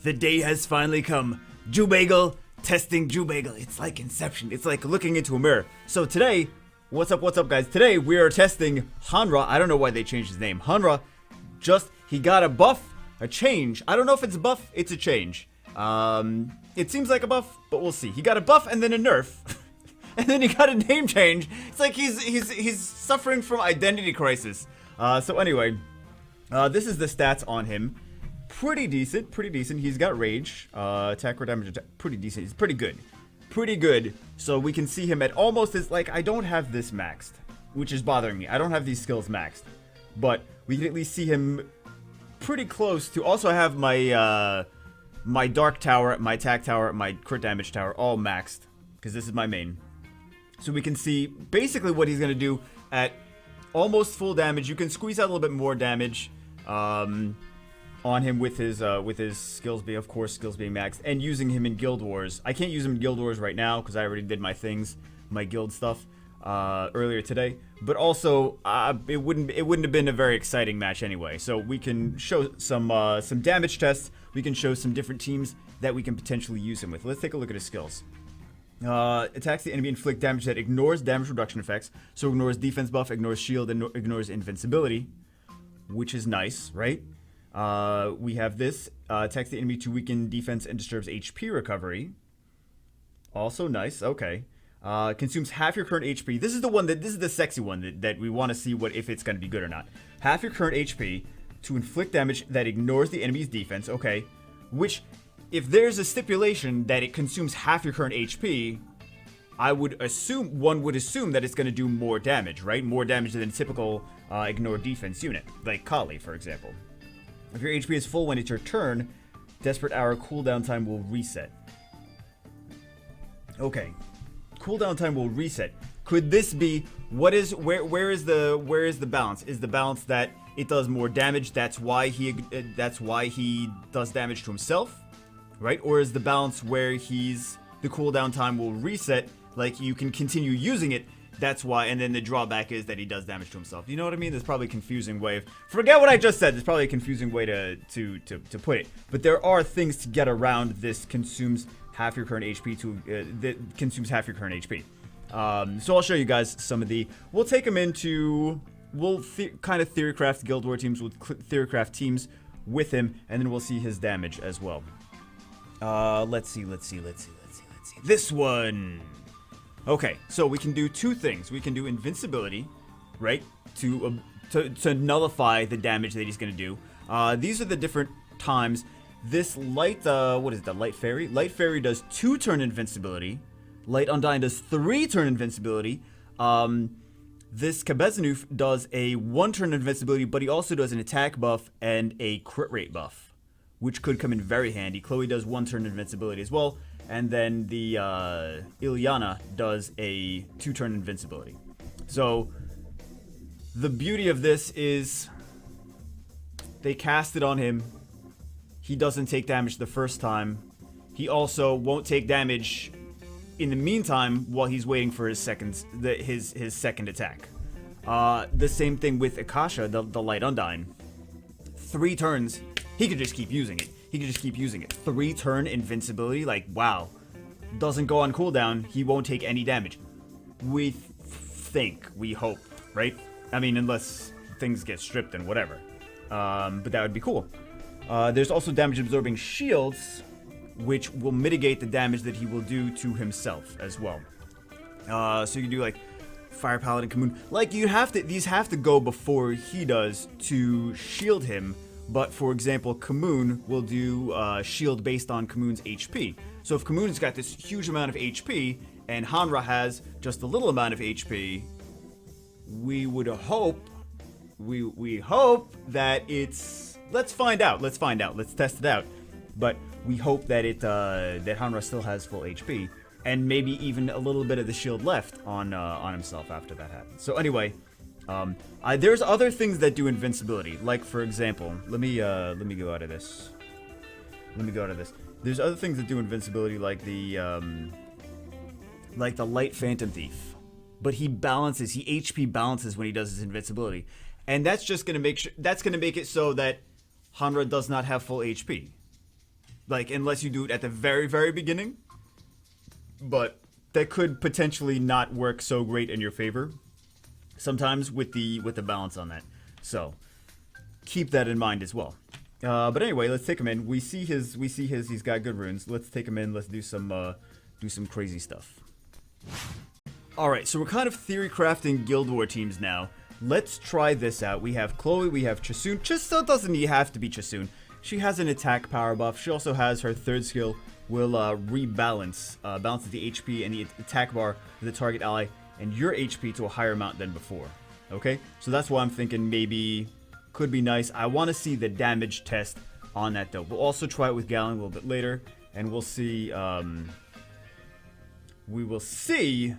The day has finally come. Jubagel, testing Jubagel. It's like Inception. It's like looking into a mirror. So today, what's up guys? Today we are testing Hanra. I don't know why they changed his name. Hanra, he got a buff, a change. I don't know if it's a buff, it's a change. It seems like a buff, but we'll see. He got a buff and then a nerf. And then he got a name change. It's like he's suffering from identity crisis. So anyway, this is the stats on him. Pretty decent. He's got rage, attack or damage, pretty decent. He's pretty good. So we can see him at almost his, like, I don't have this maxed, which is bothering me. I don't have these skills maxed, but we can at least see him pretty close to. Also, I have my my dark tower, my attack tower, my crit damage tower all maxed because this is my main. So we can see basically what he's gonna do at almost full damage. You can squeeze out a little bit more damage on him with his skills being, of course, being maxed, and using him in Guild Wars. I can't use him in Guild Wars right now because I already did my things, my guild stuff earlier today. But also, it wouldn't have been a very exciting match anyway. So we can show some damage tests. We can show some different teams that we can potentially use him with. Let's take a look at his skills. Attacks the enemy, inflict damage that ignores damage reduction effects. So ignores defense buff, ignores shield, and ignores invincibility, which is nice, right? We have this, attacks the enemy to weaken defense and disturbs HP recovery. Also nice, okay. Consumes half your current HP. This is the sexy one that we want to see if it's going to be good or not. Half your current HP to inflict damage that ignores the enemy's defense, okay. Which, if there's a stipulation that it consumes half your current HP, one would assume that it's going to do more damage, right? More damage than a typical ignore defense unit, like Kali, for example. If your HP is full when it's your turn, Desperate Hour cooldown time will reset. Okay, cooldown time will reset. Could this be where is the balance? Is the balance that it does more damage? That's why he does damage to himself, right? Or is the balance where the cooldown time will reset, like you can continue using it? That's why, and then the drawback is that he does damage to himself. You know what I mean? There's probably a confusing way. Forget what I just said. There's probably a confusing way to put it. But there are things to get around this consumes half your current HP that consumes half your current HP. So I'll show you guys some of we'll take them into, kind of theorycraft Guild War teams with theorycraft teams with him, and then we'll see his damage as well. Let's see. This one. Okay, so we can do two things. We can do invincibility, right, to nullify the damage that he's going to do. These are the different times. This light, what is it, the light fairy? Light fairy does 2-turn invincibility. Light undying does 3-turn invincibility. This Kabezanoof does a 1-turn invincibility, but he also does an attack buff and a crit rate buff, which could come in very handy. Chloe does 1-turn invincibility as well. And then the Ilyana does a 2-turn invincibility. So the beauty of this is they cast it on him. He doesn't take damage the first time. He also won't take damage in the meantime while he's waiting for his second attack. The same thing with Akasha, the Light Undying. 3 turns, he could just keep using it. 3-turn invincibility, like, wow. Doesn't go on cooldown, he won't take any damage. We hope, right? I mean, unless things get stripped and whatever. But that would be cool. There's also damage absorbing shields, which will mitigate the damage that he will do to himself as well. So you can do like Fire Paladin, Kamoon. Like these have to go before he does to shield him. But for example, Kamoon will do shield based on Kamoon's HP. So if Kamoon's got this huge amount of HP and Hanra has just a little amount of HP, we would hope, we hope that it's. Let's find out. Let's test it out. But we hope that that Hanra still has full HP and maybe even a little bit of the shield left on himself after that happens. So anyway. There's other things that do invincibility, like for example, let me go out of this. There's other things that do invincibility, like the Light Phantom Thief, but he HP balances when he does his invincibility, and that's just gonna make it so that Hanra does not have full HP. Like, unless you do it at the very, very beginning. But that could potentially not work so great in your favor. Sometimes with the balance on that. So, keep that in mind as well. But anyway, let's take him in. We see his, he's got good runes. Let's take him in, let's do some crazy stuff. Alright, so we're kind of theory crafting Guild War teams now. Let's try this out. We have Chloe, we have Chasun. Chasun doesn't have to be Chasun. She has an attack power buff. She also has her third skill will rebalance, balances the HP and the attack bar of the target ally and your HP to a higher amount than before. Okay, so that's why I'm thinking maybe could be nice. I want to see the damage test on that though. We'll also try it with Galen a little bit later, and we'll see. We will see.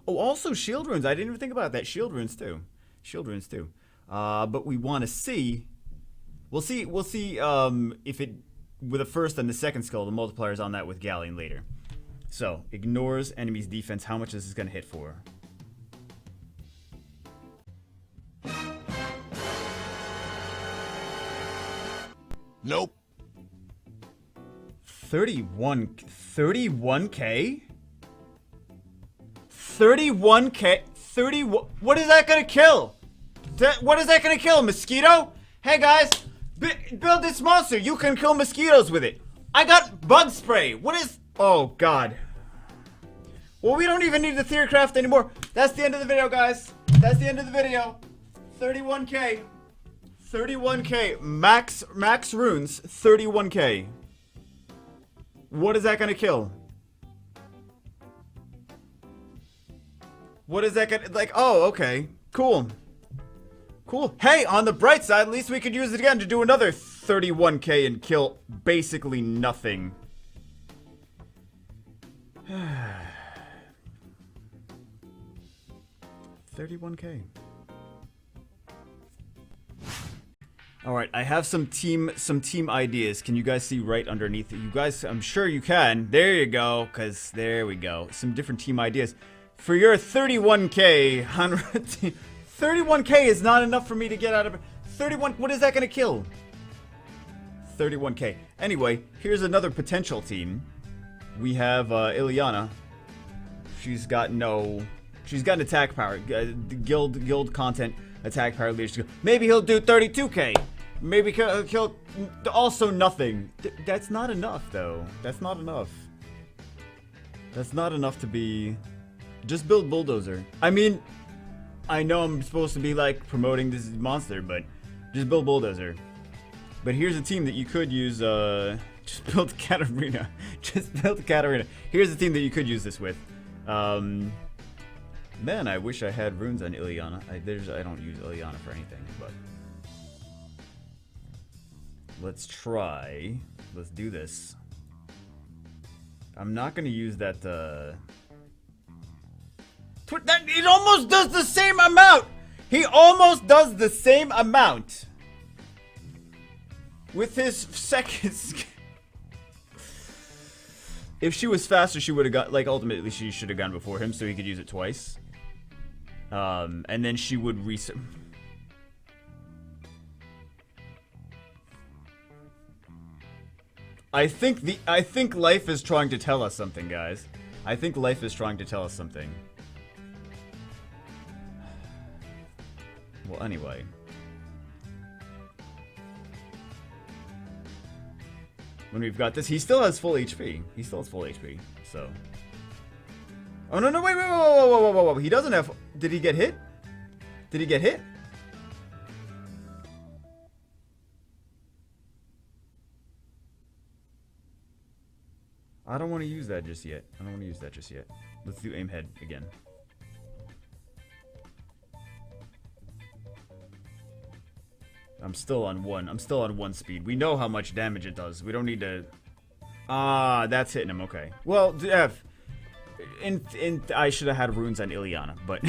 Oh, also shield runes. I didn't even think about that. Shield runes too. Shield runes too. But we want to see. We'll see if it with the first and the second skill, the multipliers on that with Galleon later. So ignores enemy's defense. How much is this going to hit for? Nope. 31k? 31k? 31? What is that gonna kill? What is that gonna kill? Mosquito? Hey guys, build this monster. You can kill mosquitoes with it. I got bug spray. What is? Oh god. Well, we don't even need the theory craft anymore. That's the end of the video, guys. That's the end of the video. 31k. 31k. Max runes. 31k. What is that gonna kill? What is that gonna, like, oh, okay. Cool. Cool. Hey, on the bright side, at least we could use it again to do another 31k and kill basically nothing. 31k. Alright, I have some team ideas. Can you guys see right underneath it? You guys, I'm sure you can. There you go, because there we go. Some different team ideas. For your 31k, 31k is not enough for me to get out of it. 31, what is that going to kill? 31k. Anyway, here's another potential team. We have Ileana. She's got an attack power. Guild content, attack power, leadership. Maybe he'll do 32k. Maybe he'll also nothing. That's not enough, though. That's not enough. That's not enough to be... Just build Bulldozer. I mean, I know I'm supposed to be, like, promoting this monster, but just build Bulldozer. But here's a team that you could use, just build Katarina. Just build Katarina. Here's a team that you could use this with. Man, I wish I had runes on Ileana. I don't use Ileana for anything, but... Let's try. Let's do this. I'm not gonna use that, it almost does the same amount! He almost does the same amount! With his second skill. If she was faster, she would have got, like, ultimately she should have gone before him so he could use it twice. And then she would reset. I think life is trying to tell us something, guys. I think life is trying to tell us something. Well, anyway. When we've got this, he still has full HP. He still has full HP, so. Oh, no, wait, whoa. He doesn't have, did he get hit? Did he get hit? I don't want to use that just yet. Let's do aim head again. I'm still on one speed. We know how much damage it does. We don't need to... Ah, that's hitting him. Okay. Well, I should have had runes on Ileana, but...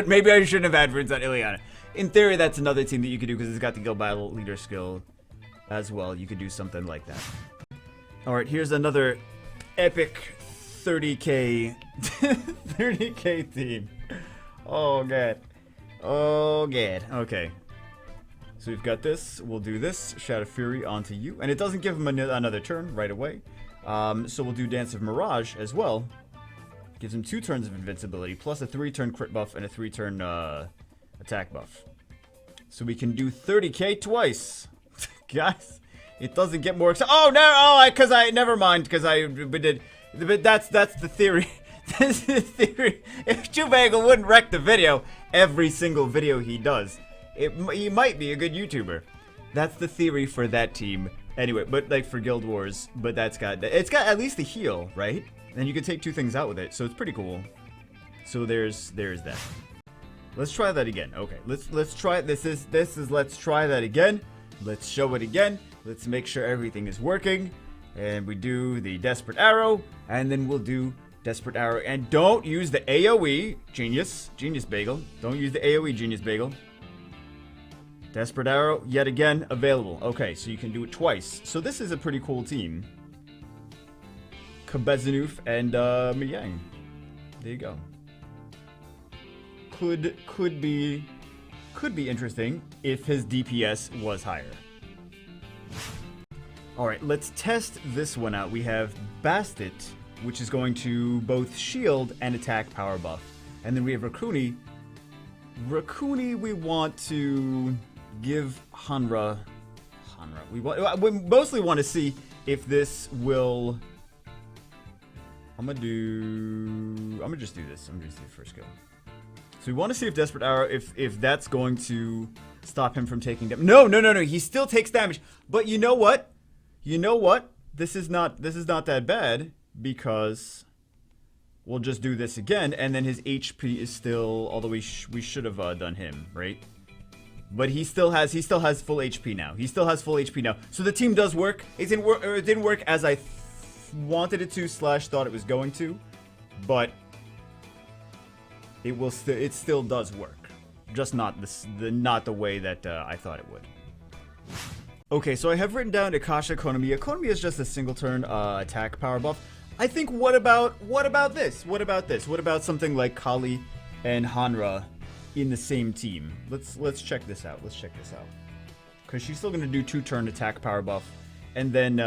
maybe I shouldn't have had runes on Ileana. In theory, that's another team that you could do because it's got the Guild Battle Leader skill as well. You could do something like that. Alright, here's another epic 30k 30k team. Oh god. Oh god. Okay. So we've got this. We'll do this. Shadow Fury onto you. And it doesn't give him another turn right away. So we'll do Dance of Mirage as well. Gives him 2 turns of invincibility, plus a 3-turn crit buff and a 3-turn attack buff. So we can do 30k twice. Guys, it doesn't get more exciting. Oh, no! Oh, never mind, because we did... But that's the theory. That's the theory. If Chubangle wouldn't wreck the video, every single video he does, he might be a good YouTuber. That's the theory for that team. Anyway, but like for Guild Wars, but it's got at least a heal, right? And you can take 2 things out with it, so it's pretty cool. So there's that. Let's try that again. Okay, let's try it. This is let's try that again. Let's show it again. Let's make sure everything is working. And we do the Desperate Arrow, and then we'll do Desperate Arrow. And don't use the AoE, Genius Bagel. Don't use the AoE, Genius Bagel. Desperate Arrow, yet again, available. Okay, so you can do it twice. So this is a pretty cool team. Kabezanoof and Miyang. There you go. Could be interesting if his DPS was higher. Alright, let's test this one out. We have Bastet, which is going to both shield and attack power buff. And then we have Rakuni. Rakuni we want to give Hanra. We mostly want to see if this will... I'm gonna just do this. I'm gonna just do the first skill. So we want to see if Desperate Arrow, if that's going to stop him from taking damage. No. He still takes damage. But you know what? This is not that bad, because we'll just do this again, and then his HP is still, although we should have done him, right? But he still has full HP now. He still has full HP now. So the team does work. It didn't work as I wanted it to / thought it was going to, but it still does work. Just not the way that I thought it would. Okay, so I have written down Akasha Konomiya. Konomiya is just a single turn attack power buff. I think what about this? What about something like Kali and Hanra in the same team? Let's check this out. Because she's still gonna do 2-turn attack power buff. And then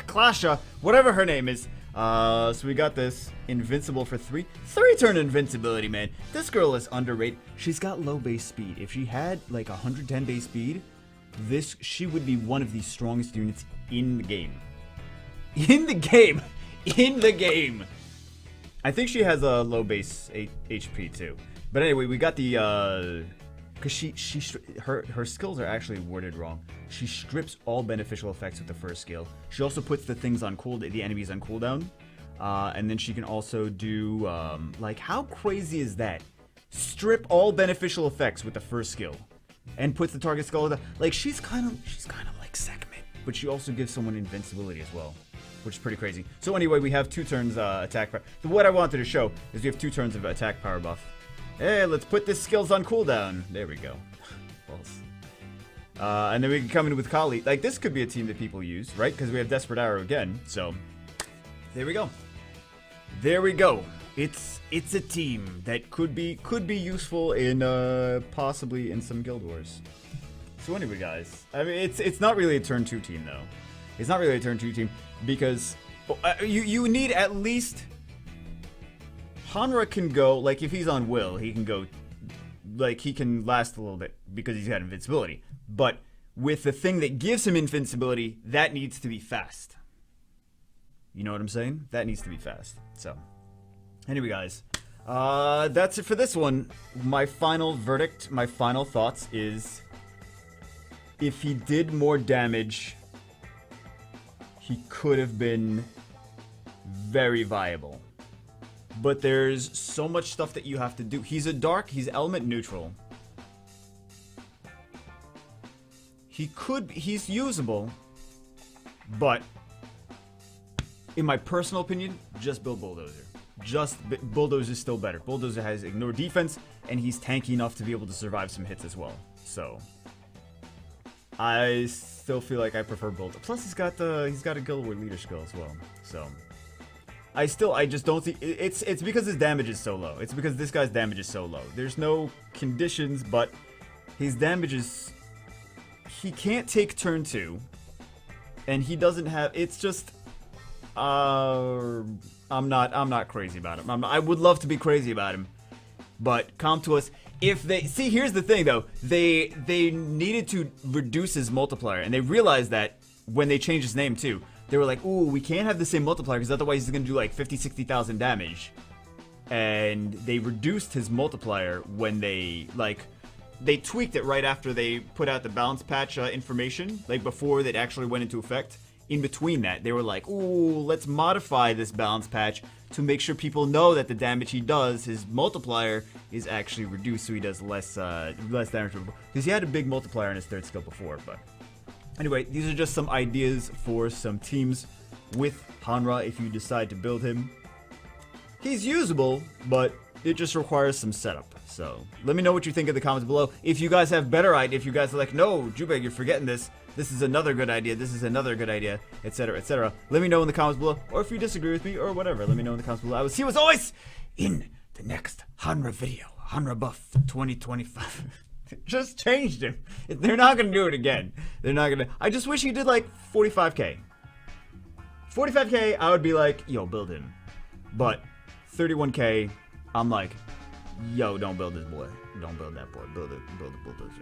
Klasha, whatever her name is. So we got this invincible for 3-turn invincibility, man. This girl is underrated. She's got low base speed. If she had like 110 base speed, she would be one of the strongest units in the game. In the game. I think she has a low base HP too. But anyway, we got the because her skills are actually worded wrong. She strips all beneficial effects with the first skill. She also puts the things on the enemies on cooldown, and then she can also do like, how crazy is that? Strip all beneficial effects with the first skill, and puts the target skill. Like, she's kind of like Sekhmet, but she also gives someone invincibility as well, which is pretty crazy. So anyway, we have 2 turns attack power. So what I wanted to show is we have 2 turns of attack power buff. Hey, let's put this skills on cooldown. There we go. False. And then we can come in with Kali. Like, this could be a team that people use, right? Because we have Desperate Arrow again. So, there we go. It's a team that could be useful in possibly in some Guild Wars. So anyway, guys, I mean, it's not really a turn 2 team though. It's not really a turn 2 team because you need at least. Hanra can go, like, if he's on Will, he can go, like, he can last a little bit because he's got invincibility. But with the thing that gives him invincibility, that needs to be fast. You know what I'm saying? That needs to be fast. So, anyway, guys, that's it for this one. My final verdict, my final thoughts is, if he did more damage, he could have been very viable. But there's so much stuff that you have to do. He's he's element neutral. He's usable, but in my personal opinion, just build Bulldozer. Bulldozer is still better. Bulldozer has ignore defense, and he's tanky enough to be able to survive some hits as well. So I still feel like I prefer Bulldozer. Plus, he's got a Guild War leader skill as well. So I just don't see. It's because his damage is so low. It's because this guy's damage is so low. There's no conditions, but his damage is. He can't take turn 2, and he doesn't have. It's just. I'm not crazy about him. I would love to be crazy about him, but come to us. If they see, here's the thing though. They needed to reduce his multiplier, and they realized that when they changed his name too. They were like, ooh, we can't have the same multiplier because otherwise he's going to do like 50,000-60,000 damage. And they reduced his multiplier when they tweaked it right after they put out the balance patch information, like before it actually went into effect. In between that, they were like, ooh, let's modify this balance patch to make sure people know that the damage he does, his multiplier, is actually reduced so he does less damage. Because he had a big multiplier in his third skill before, but... Anyway, these are just some ideas for some teams with Hanra if you decide to build him. He's usable, but it just requires some setup. So let me know what you think in the comments below. If you guys have better ideas, if you guys are like, no, Jubeg, you're forgetting this. This is another good idea. This is another good idea, etc., etc. Let me know in the comments below. Or if you disagree with me or whatever, let me know in the comments below. I will see you as always in the next Hanra video. Hanra Buff 2025. Just changed him. They're not gonna do it again. They're not gonna. I just wish he did like 45k. 45k, I would be like, yo, build him. But 31k, I'm like, yo, don't build this boy. Don't build that boy. Build the bulldozer.